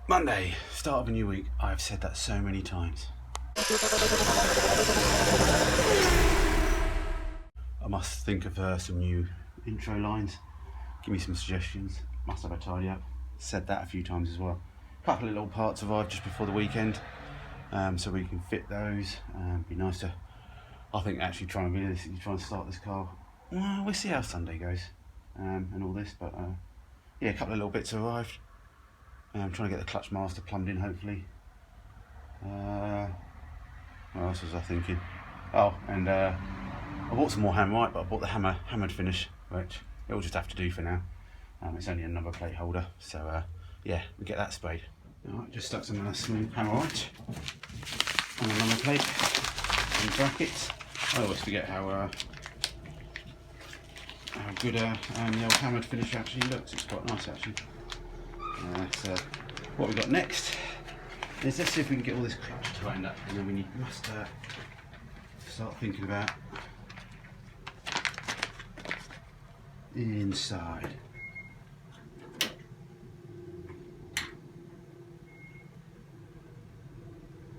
Monday, start of a new week. I've said that so many times. I must think of some new intro lines. Give me some suggestions. Must have a tidy up. Said that a few times as well. A couple of little parts arrived just before the weekend, so we can fit those. Be nice to, I think, actually try and realistically try and start this car. Well, we'll see how Sunday goes, and all this. But yeah, a couple of little bits arrived. I'm trying to get the clutch master plumbed in, hopefully. What else was I thinking? Oh, and I bought some more hammerite, but I bought the hammered finish, which it'll just have to do for now. It's only a number plate holder, so yeah, we get that sprayed. Alright, just stuck some smooth hammerite on a number plate and brackets. I always forget how good the old hammered finish actually looks. It's quite nice actually. So what we got next is, let's see if we can get all this clutch to end up, and then we must start thinking about inside.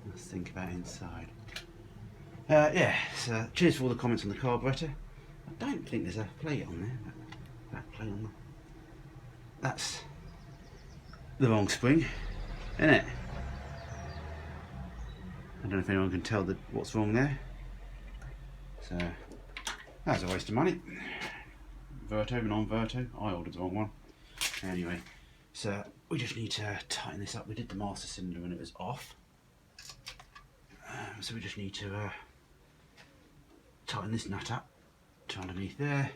Let's think about inside. Yeah, so cheers for all the comments on the carburetor. I don't think there's a plate on there. That plate on there. That's the wrong spring, isn't it? I don't know if anyone can tell what's wrong there. So that's a waste of money. Verto, non-Verto. I ordered the wrong one. Anyway, so we just need to tighten this up. We did the master cylinder when it was off, so we just need to tighten this nut up to underneath there,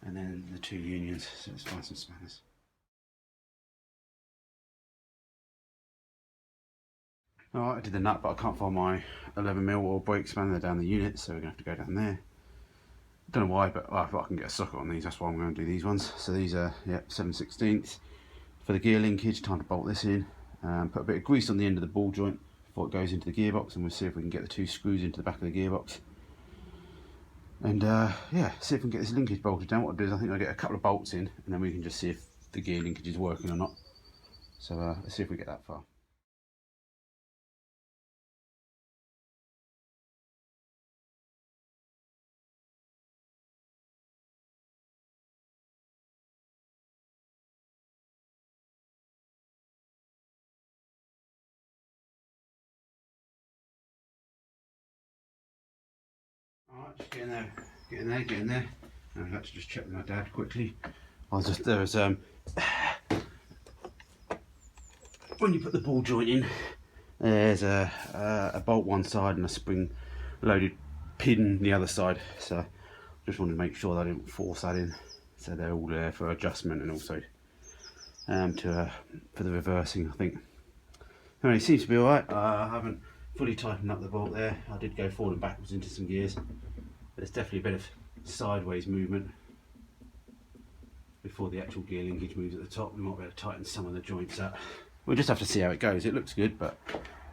and then the two unions. So let's find some spanners. Alright, I did the nut, but I can't find my 11mm or brake spanner down the unit, so we're going to have to go down there. Don't know why, but if I can get a socket on these, that's why I'm going to do these ones. So these are, 7/16 for the gear linkage. Time to bolt this in. Put a bit of grease on the end of the ball joint before it goes into the gearbox, and we'll see if we can get the two screws into the back of the gearbox. And yeah, see if we can get this linkage bolted down. What I'll do is I think I'll get a couple of bolts in, and then we can just see if the gear linkage is working or not. So let's see if we get that far. Alright, just get in there. And I've had to just check with my dad quickly. There's when you put the ball joint in, there's a bolt one side and a spring loaded pin the other side. So just wanted to make sure that I didn't force that in. So they're all there for adjustment and also for the reversing, I think. Anyway, it seems to be alright. I haven't fully tightened up the bolt there. I did go forward and backwards into some gears. There's definitely a bit of sideways movement before the actual gear linkage moves at the top. We might be able to tighten some of the joints up. We'll just have to see how it goes. It looks good, but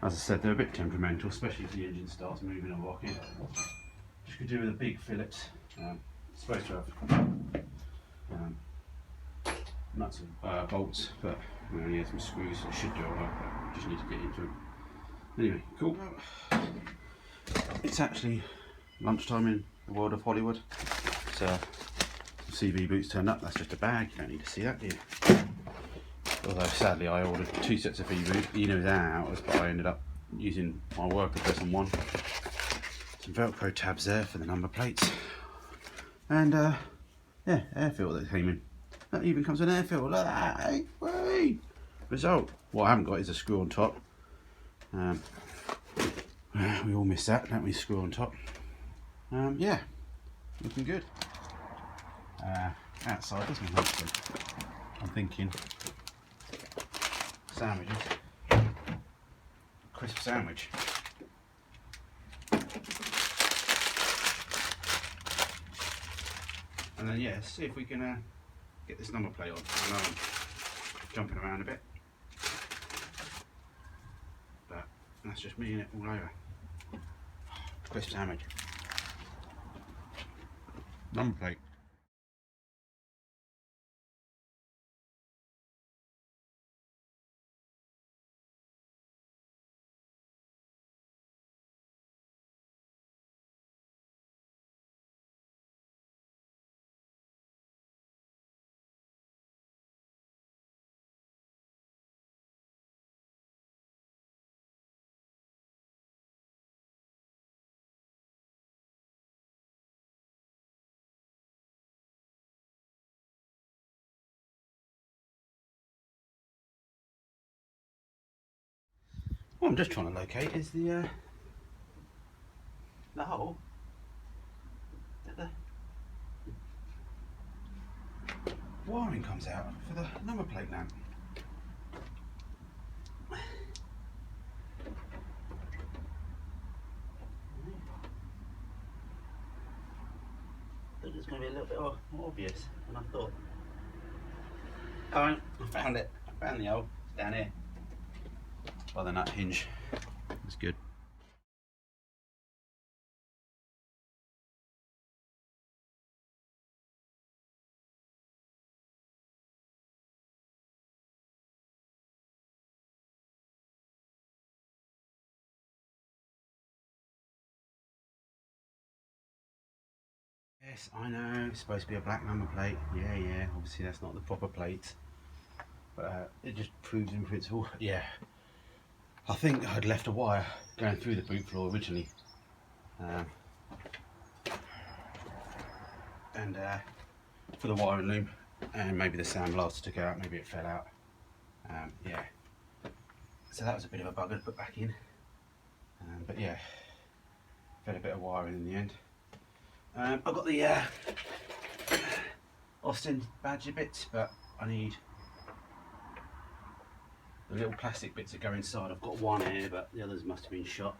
as I said, they're a bit temperamental, especially if the engine starts moving and rocking. Just could do with the big Phillips. Supposed to have nuts and bolts, but we only have some screws, so it should do alright, but we just need to get into them. Anyway, cool. It's actually lunchtime in the world of Hollywood, so CV boots turned up. That's just a bag, you don't need to see that, do you? Although sadly I ordered 2 sets of V boots, you know that, but I ended up using my work address on one. Some Velcro tabs there for the number plates, and yeah, air filter that came in. That even comes with an air filter. Look at that, hey, result. What I haven't got is a screw on top. We all miss that, don't we? Screw on top. Yeah, looking good. Outside doesn't look so. I'm thinking sandwiches, crisp sandwich. And then yeah, see if we can get this number plate on. I know I'm jumping around a bit, but that's just me in it all over. Crisp sandwich. Number plate. What I'm just trying to locate is the hole that the wiring comes out for the number plate lamp. I thought it was going to be a little bit more obvious than I thought. Alright, I found it. I found the hole. It's down here by the nut hinge. That's good. Yes, I know, it's supposed to be a black number plate. Yeah, obviously that's not the proper plate. But it just proves in principle. Yeah, I think I'd left a wire going through the boot floor originally. And for the wiring loom, and maybe the sandblaster took it out, maybe it fell out. Yeah, so that was a bit of a bugger to put back in. But yeah, fed a bit of wiring in the end. I've got the Austin badger bits, but I need the little plastic bits that go inside. I've got one here, but the others must have been shot,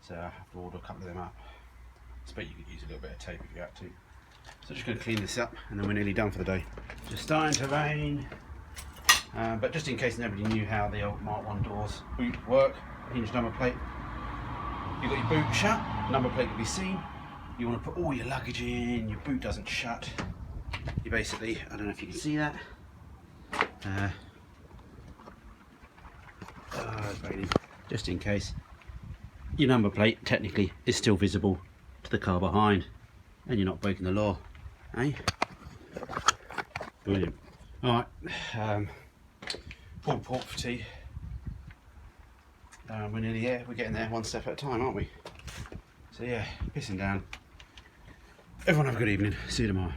so I have to order a couple of them up. I suppose you could use a little bit of tape if you had to. So I'm just going to clean this up and then we're nearly done for the day. Just starting to rain, but just in case nobody knew how the old Mk1 doors boot work, hinge number plate, you've got your boot shut, number plate can be seen. You want to put all your luggage in, your boot doesn't shut. You basically, I don't know if you can see that. Just in case, your number plate technically is still visible to the car behind and you're not breaking the law, eh? Brilliant. Alright, pulled port for tea. We're nearly there, we're getting there one step at a time, aren't we? So yeah, pissing down. Everyone have a good evening, see you tomorrow.